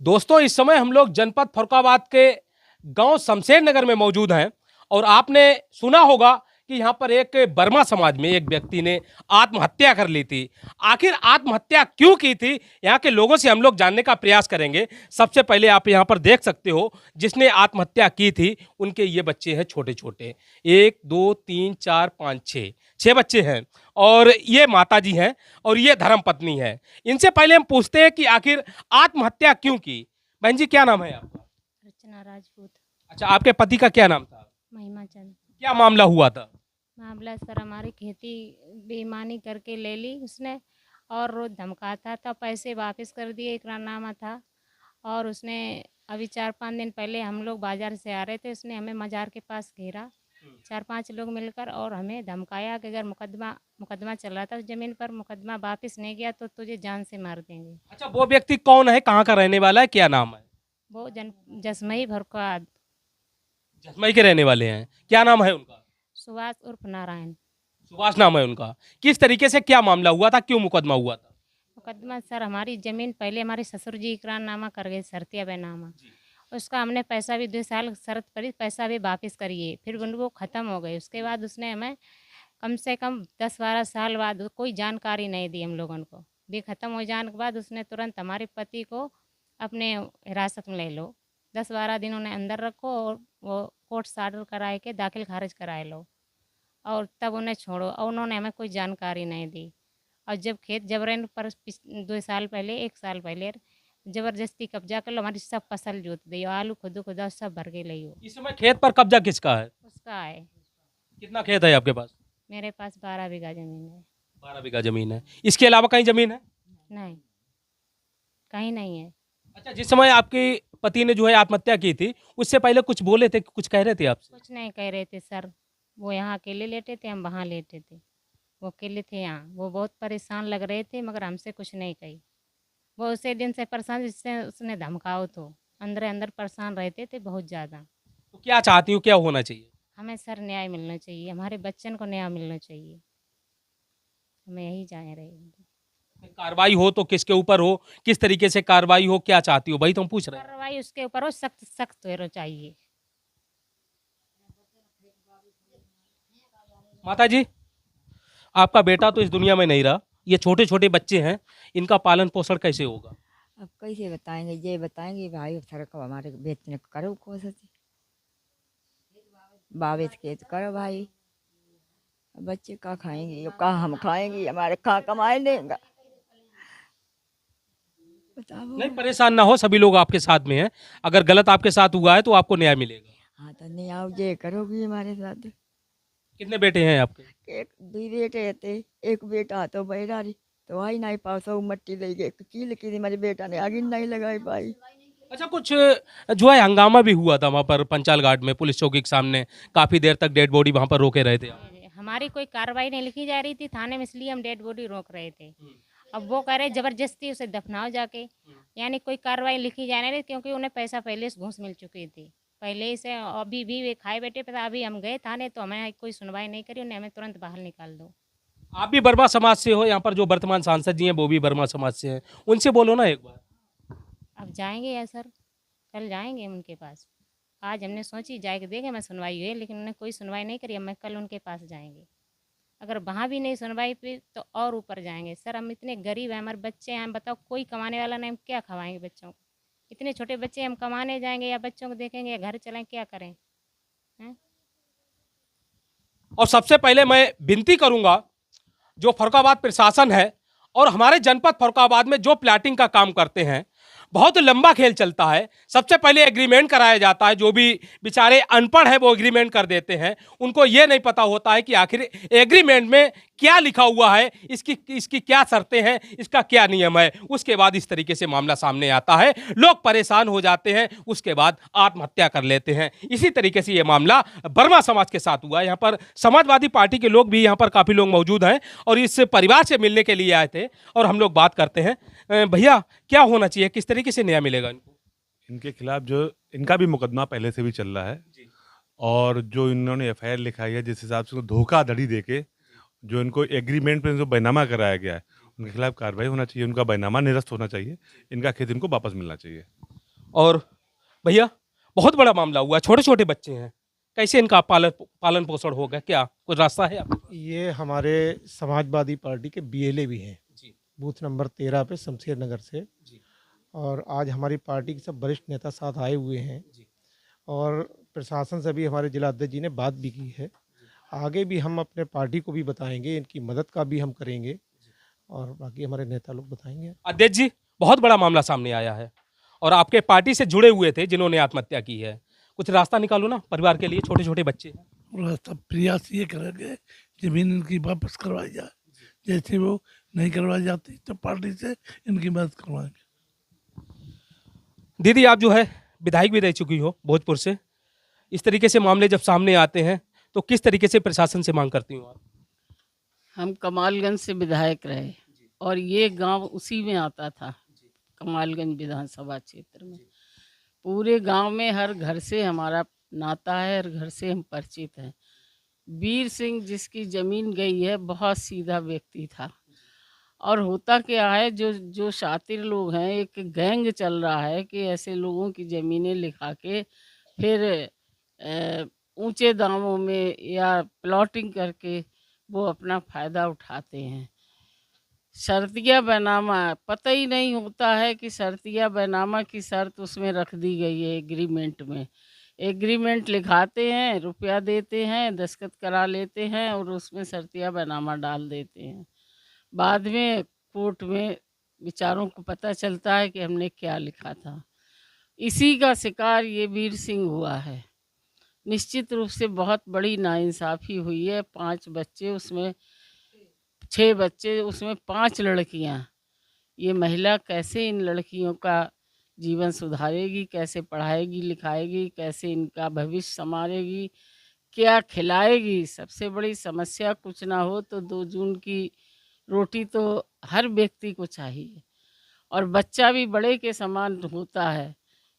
दोस्तों, इस समय हम लोग जनपद फर्रुखाबाद के गांव शमशेर नगर में मौजूद हैं और आपने सुना होगा कि यहाँ पर एक वर्मा समाज में एक व्यक्ति ने आत्महत्या कर ली थी। आखिर आत्महत्या क्यों की थी, यहाँ के लोगों से हम लोग जानने का प्रयास करेंगे। सबसे पहले आप यहाँ पर देख सकते हो, जिसने आत्महत्या की थी उनके ये बच्चे हैं छोटे छोटे, 1 2 3 4 5 6 बच्चे हैं और ये माता जी हैं और ये धर्म पत्नी है। इनसे पहले हम पूछते हैं कि आखिर आत्महत्या क्यों की। बहन जी, क्या नाम है आपका? रचना राजपूत। अच्छा, आपके पति का क्या नाम था? महिमा चंद। क्या मामला हुआ था? मामला सर, हमारी खेती बेईमानी करके ले ली उसने और रोज धमकाता था, पैसे वापस कर दिए, इकरारनामा था। और उसने अभी 4-5 दिन पहले हम लोग बाजार से आ रहे थे, उसने हमें मजार के पास घेरा, 4-5 लोग मिलकर, और हमें धमकाया कि अगर मुकदमा चल रहा था उस जमीन पर, मुकदमा वापस नहीं गया तो तुझे जान से मार देंगे। अच्छा, वो व्यक्ति कौन है, कहाँ का रहने वाला है, क्या नाम है? वो जसमई फर्रुखाबाद। जसमई के रहने वाले हैं। क्या नाम है उनका? सुभाष उर्फ नारायण। सुभाष नाम है उनका। किस तरीके से क्या मामला हुआ था, क्यों मुकदमा हुआ था? मुकदमा सर, हमारी ज़मीन पहले हमारे ससुर जी इकरारनामा कर गए, शर्तिया बैनामा। उसका हमने पैसा भी 2 साल शर्त पड़ी, पैसा भी वापस करिए, फिर वो ख़त्म हो गए। उसके बाद उसने हमें कम से कम 10-12 साल बाद कोई जानकारी नहीं दी हम लोगों को। भी ख़त्म हो जाने के बाद उसने तुरंत हमारे पति को अपने हिरासत में ले लो, 10-12 दिन उन्हें अंदर रखो और वो कोर्ट से ऑर्डर कराए के दाखिल खारिज कराए लो और तब उन्हें छोड़ो। और उन्होंने हमें कोई जानकारी नहीं दी। और जब खेत जबरन पर 2 साल पहले, 1 साल पहले जबरदस्ती कब्जा कर लो, हमारी सब फसल जोत दी, आलू खुदा सब भर के ली हो। इस समय खेत पर कब्जा किसका है? उसका है। कितना खेत है आपके पास? मेरे पास 12 बीघा ज़मीन है। 12 बीघा जमीन है। इसके अलावा कहीं जमीन है? नहीं, कहीं नहीं है। अच्छा, जिस समय आपके पति ने जो है आत्महत्या की थी, उससे पहले कुछ बोले थे, कुछ कह रहे थे आपसे? कुछ नहीं कह रहे थे सर। वो यहाँ अकेले लेटे थे, हम वहाँ लेटे थे। वो अकेले थे यहाँ, वो बहुत परेशान लग रहे थे, मगर हमसे कुछ नहीं कही। वो उसी दिन से परेशान जिससे उसने धमकाओ, तो अंदर अंदर परेशान रहते थे बहुत ज़्यादा। तो क्या चाहती हूँ, क्या होना चाहिए? हमें सर न्याय मिलना चाहिए, हमारे बच्चन को न्याय मिलना चाहिए, हमें यही चाह रहे हैं। कार्रवाई हो तो किसके ऊपर हो, किस तरीके से कार्रवाई हो, क्या चाहती हो, भाई तुम पूछ रहे हैं। कार्रवाई उसके ऊपर हो, सख्त सख्त होना चाहिए। माता जी, आपका बेटा तो इस दुनिया में नहीं रहा, ये छोटे छोटे बच्चे हैं, इनका पालन पोषण कैसे होगा? अब कैसे बताएंगे, ये बताएंगे भाई सर को हमारे बेचने को करो कोशिश, बाविस के तो करो भाई। अब बच्चे का खाएंगे, अब कहाँ हम खाएंगे, हमारे कहाँ कमाए देंगे, बताओ। नहीं, परेशान ना हो, सभी लोग आपके साथ में हैं। अगर गलत आपके साथ हुआ है तो आपको न्याय मिलेगा। हाँ तो नहीं आओ, ये करोगी हमारे साथ। कितने बेटे हैं आपके? एक 2 बेटे थे, एक बेटा तो बैरारी तो आई नहीं पास मट्टी दे गए कील की मेरे बेटा ने आगे नहीं लगाई पाई। अच्छा, कुछ जो है हंगामा भी हुआ था वहाँ पर पंचाल घाट में, पुलिस चौकी के सामने काफी देर तक डेड बॉडी वहाँ पर रोके रहे थे आप। हमारी कोई कार्रवाई नहीं लिखी जा रही थी थाने में, इसलिए हम डेड बॉडी रोक रहे थे। अब वो कह रहे जबरदस्ती उसे दफनाओ जाके, यानी कोई कार्रवाई लिखी जा नहीं रही, क्योंकि उन्हें पैसा पहले से घूस मिल चुकी थी पहले से। अभी भी वे खाए बैठे पे, अभी हम गए थाने तो हमें कोई सुनवाई नहीं करी, उन्हें हमें तुरंत बाहर निकाल दो। आप भी वर्मा समाज से हो, यहाँ पर जो वर्तमान सांसद जी हैं वो भी वर्मा समाज से हैं, उनसे बोलो ना एक बार। अब जाएंगे या सर, कल जाएंगे उनके पास। आज हमने सोची जाके देखे मैं सुनवाई हुई, लेकिन उन्होंने कोई सुनवाई नहीं करी। अब मैं कल उनके पास जाएंगे, अगर वहाँ भी नहीं सुनवाई पे तो और ऊपर जाएंगे। सर, हम इतने गरीब हैं, हमारे बच्चे हैं, बताओ कोई कमाने वाला नहीं, हम क्या खवाएंगे बच्चों को? इतने छोटे बच्चे, हम कमाने जाएंगे या बच्चों को देखेंगे या घर चलाएं, क्या करें हैं? और सबसे पहले मैं विनती करूंगा, जो फर्रुखाबाद प्रशासन है और हमारे जनपद फर्रुखाबाद में जो प्लाटिंग का काम करते हैं, बहुत लंबा खेल चलता है। सबसे पहले एग्रीमेंट कराया जाता है, जो भी बेचारे अनपढ़ हैं वो एग्रीमेंट कर देते हैं, उनको ये नहीं पता होता है कि आखिर एग्रीमेंट में क्या लिखा हुआ है, इसकी क्या शर्तें हैं, इसका क्या नियम है। उसके बाद इस तरीके से मामला सामने आता है, लोग परेशान हो जाते हैं, उसके बाद आत्महत्या कर लेते हैं। इसी तरीके से ये मामला वर्मा समाज के साथ हुआ। यहाँ पर समाजवादी पार्टी के लोग भी यहाँ पर काफ़ी लोग मौजूद हैं और इस परिवार से मिलने के लिए आए थे और हम लोग बात करते हैं। भैया, क्या होना चाहिए, किस तरीके से न्याय मिलेगा इनको? इनके खिलाफ जो इनका भी मुकदमा पहले से भी चल रहा है और जो इन्होंने एफआईआर लिखाई है, जिस हिसाब से धोखाधड़ी देके जो इनको एग्रीमेंट में जो बैनामा कराया गया है, उनके खिलाफ कार्रवाई होना चाहिए, उनका बैनामा निरस्त होना चाहिए, इनका खेत इनको वापस मिलना चाहिए। और भैया बहुत बड़ा मामला हुआ, छोटे छोटे बच्चे हैं, कैसे इनका पालन पोषण होगा, क्या कुछ रास्ता है आपका? ये हमारे समाजवादी पार्टी के बीएलए भी हैं, जी बूथ नंबर 13 पे शमशेर नगर से। जी और आज हमारी पार्टी के सब वरिष्ठ नेता साथ आए हुए हैं जी और प्रशासन से भी हमारे जिला अध्यक्ष जी ने बात भी की है। आगे भी हम अपने पार्टी को भी बताएंगे, इनकी मदद का भी हम करेंगे और बाकी हमारे नेता लोग बताएंगे। अध्यक्ष जी, बहुत बड़ा मामला सामने आया है और आपके पार्टी से जुड़े हुए थे जिन्होंने आत्महत्या की है, कुछ रास्ता निकालो ना परिवार के लिए, छोटे छोटे बच्चे हैं। रास्ता प्रयास ये करेंगे जमीन इनकी वापस करवाई जाए, जैसे वो नहीं करवाई जाती तो पार्टी से इनकी मदद करवाएंगे। दीदी, आप जो है विधायक भी रह चुकी हो भोजपुर से, इस तरीके से मामले जब सामने आते हैं तो किस तरीके से प्रशासन से मांग करती हूँ आप? हम कमालगंज से विधायक रहे और ये गांव उसी में आता था, कमालगंज विधानसभा क्षेत्र में। पूरे गांव में हर घर से हमारा नाता है, हर घर से हम परिचित हैं। वीर सिंह जिसकी ज़मीन गई है, बहुत सीधा व्यक्ति था। और होता क्या है, जो जो शातिर लोग हैं, एक गैंग चल रहा है कि ऐसे लोगों की ज़मीनें लिखा के फिर ऊंचे दामों में या प्लॉटिंग करके वो अपना फ़ायदा उठाते हैं। शर्तिया बैनामा पता ही नहीं होता है कि शर्तिया बैनामा की शर्त उसमें रख दी गई है एग्रीमेंट में। एग्रीमेंट लिखाते हैं, रुपया देते हैं, दस्तखत करा लेते हैं और उसमें शर्तिया बैनामा डाल देते हैं। बाद में कोर्ट में विचारों को पता चलता है कि हमने क्या लिखा था। इसी का शिकार ये वीर सिंह हुआ है। निश्चित रूप से बहुत बड़ी नाइंसाफ़ी हुई है। 5 बच्चे, उसमें 6 बच्चे, उसमें 5 लड़कियां। ये महिला कैसे इन लड़कियों का जीवन सुधारेगी, कैसे पढ़ाएगी लिखाएगी, कैसे इनका भविष्य संवारेगी, क्या खिलाएगी? सबसे बड़ी समस्या कुछ ना हो तो 2 जून की रोटी तो हर व्यक्ति को चाहिए और बच्चा भी बड़े के समान होता है।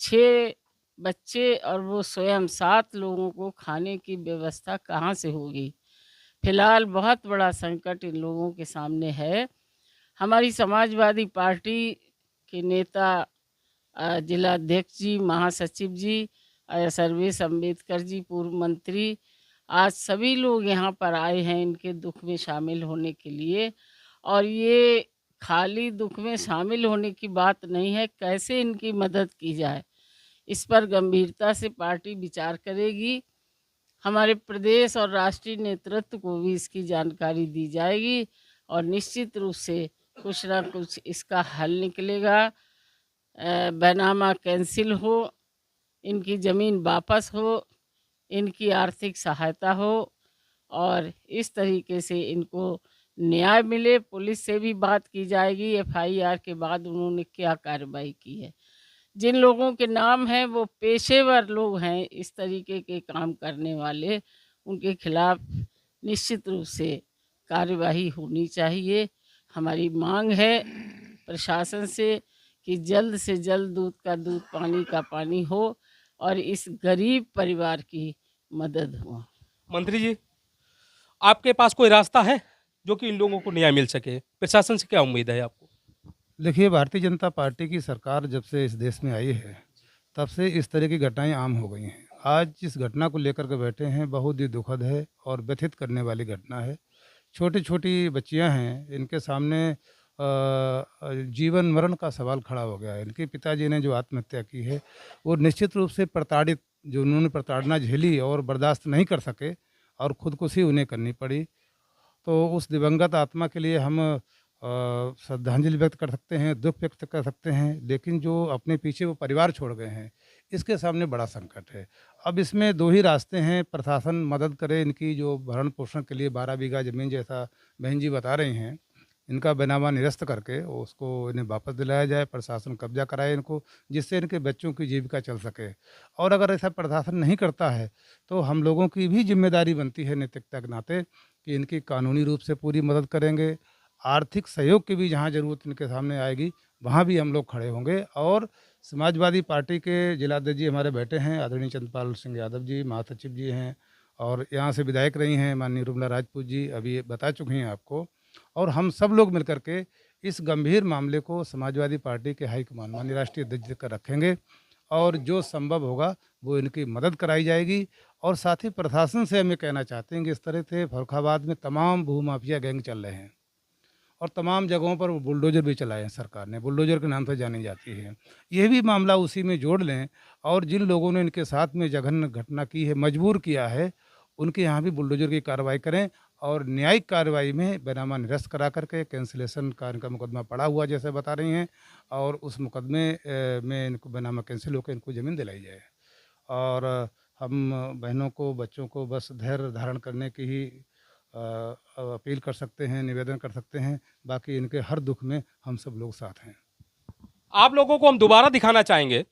6 बच्चे और वो स्वयं 7 लोगों को खाने की व्यवस्था कहाँ से होगी? फिलहाल बहुत बड़ा संकट इन लोगों के सामने है। हमारी समाजवादी पार्टी के नेता जिला अध्यक्ष जी, महासचिव जी, सर्वेश अम्बेडकर जी, पूर्व मंत्री, आज सभी लोग यहाँ पर आए हैं इनके दुख में शामिल होने के लिए। और ये खाली दुख में शामिल होने की बात नहीं है, कैसे इनकी मदद की जाए इस पर गंभीरता से पार्टी विचार करेगी। हमारे प्रदेश और राष्ट्रीय नेतृत्व को भी इसकी जानकारी दी जाएगी और निश्चित रूप से कुछ ना कुछ इसका हल निकलेगा। बैनामा कैंसिल हो, इनकी ज़मीन वापस हो, इनकी आर्थिक सहायता हो और इस तरीके से इनको न्याय मिले। पुलिस से भी बात की जाएगी एफआईआर के बाद उन्होंने क्या कार्रवाई की है। जिन लोगों के नाम हैं वो पेशेवर लोग हैं, इस तरीके के काम करने वाले, उनके खिलाफ निश्चित रूप से कार्यवाही होनी चाहिए। हमारी मांग है प्रशासन से कि जल्द से जल्द दूध का दूध, पानी का पानी हो और इस गरीब परिवार की मदद हो। मंत्री जी, आपके पास कोई रास्ता है जो कि इन लोगों को न्याय मिल सके? प्रशासन से क्या उम्मीद है आपको? देखिए, भारतीय जनता पार्टी की सरकार जब से इस देश में आई है तब से इस तरह की घटनाएं आम हो गई हैं। आज जिस घटना को लेकर के बैठे हैं बहुत ही दुखद है और व्यथित करने वाली घटना है। छोटी छोटी बच्चियां हैं, इनके सामने जीवन मरण का सवाल खड़ा हो गया है। इनके पिताजी ने जो आत्महत्या की है वो निश्चित रूप से प्रताड़ित, जो उन्होंने प्रताड़ना झेली और बर्दाश्त नहीं कर सके और खुदकुशी उन्हें करनी पड़ी। तो उस दिवंगत आत्मा के लिए हम श्रद्धांजलि व्यक्त कर सकते हैं, दुख व्यक्त कर सकते हैं, लेकिन जो अपने पीछे वो परिवार छोड़ गए हैं इसके सामने बड़ा संकट है। अब इसमें 2 ही रास्ते हैं, प्रशासन मदद करे, इनकी जो भरण पोषण के लिए 12 बीघा ज़मीन जैसा बहन जी बता रही हैं, इनका बैनामा निरस्त करके उसको इन्हें वापस दिलाया जाए, प्रशासन कब्जा कराए इनको, जिससे इनके बच्चों की जीविका चल सके। और अगर ऐसा प्रशासन नहीं करता है तो हम लोगों की भी जिम्मेदारी बनती है नैतिकता के नाते कि इनकी कानूनी रूप से पूरी मदद करेंगे। आर्थिक सहयोग की भी जहाँ ज़रूरत इनके सामने आएगी वहाँ भी हम लोग खड़े होंगे। और समाजवादी पार्टी के जिलाध्यक्ष जी हमारे बैठे हैं, आदरणीय चंद्रपाल सिंह यादव जी, महासचिव जी हैं और यहाँ से विधायक रही हैं माननीय रूपला राजपूत जी, अभी बता चुकी हैं आपको। और हम सब लोग मिलकर के इस गंभीर मामले को समाजवादी पार्टी के हाईकमान माननीय राष्ट्रीय अध्यक्ष जी तक रखेंगे और जो संभव होगा वो इनकी मदद कराई जाएगी। और साथ ही प्रशासन से हम ये कहना चाहते हैं कि इस तरह से फर्रुखाबाद में तमाम भूमाफिया गैंग चल रहे हैं और तमाम जगहों पर बुलडोजर भी चलाए हैं सरकार ने, बुलडोजर के नाम से जानी जाती है। ये भी मामला उसी में जोड़ लें और जिन लोगों ने इनके साथ में जघन्य घटना की है, मजबूर किया है, उनके यहाँ भी बुलडोजर की कार्रवाई करें और न्यायिक कार्रवाई में बैनामा निरस्त करा करके कैंसिलेशन का इनका मुकदमा पड़ा हुआ जैसे बता रही हैं, और उस मुकदमे में इनको बैनामा कैंसिल होकर इनको ज़मीन दिलाई जाए। और हम बहनों को, बच्चों को बस धैर्य धारण करने की ही अपील कर सकते हैं, निवेदन कर सकते हैं। बाकी इनके हर दुख में हम सब लोग साथ हैं। आप लोगों को हम दोबारा दिखाना चाहेंगे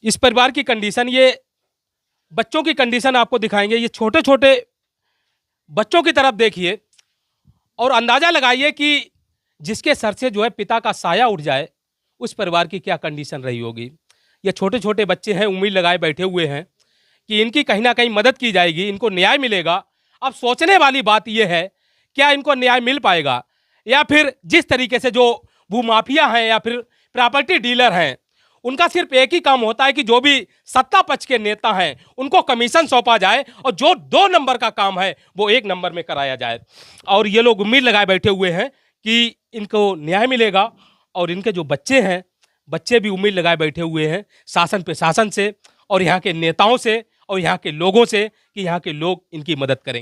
इस परिवार की कंडीशन, ये बच्चों की कंडीशन आपको दिखाएंगे। ये छोटे छोटे बच्चों की तरफ देखिए और अंदाजा लगाइए कि जिसके सर से जो है पिता का साया उठ जाए, उस परिवार की क्या कंडीशन रही होगी। ये छोटे छोटे बच्चे हैं, उम्मीद लगाए बैठे हुए हैं कि इनकी कहीं ना कहीं मदद की जाएगी, इनको न्याय मिलेगा। अब सोचने वाली बात यह है, क्या इनको न्याय मिल पाएगा, या फिर जिस तरीके से जो भूमाफिया हैं या फिर प्रॉपर्टी डीलर हैं, उनका सिर्फ एक ही काम होता है कि जो भी सत्ता पक्ष के नेता हैं उनको कमीशन सौंपा जाए और जो 2 नंबर का काम है वो 1 नंबर में कराया जाए। और ये लोग उम्मीद लगाए बैठे हुए हैं कि इनको न्याय मिलेगा। और इनके जो बच्चे हैं, बच्चे भी उम्मीद लगाए बैठे हुए हैं शासन प्रशासन से और यहाँ के नेताओं से और यहाँ के लोगों से कि यहाँ के लोग इनकी मदद करेंगे।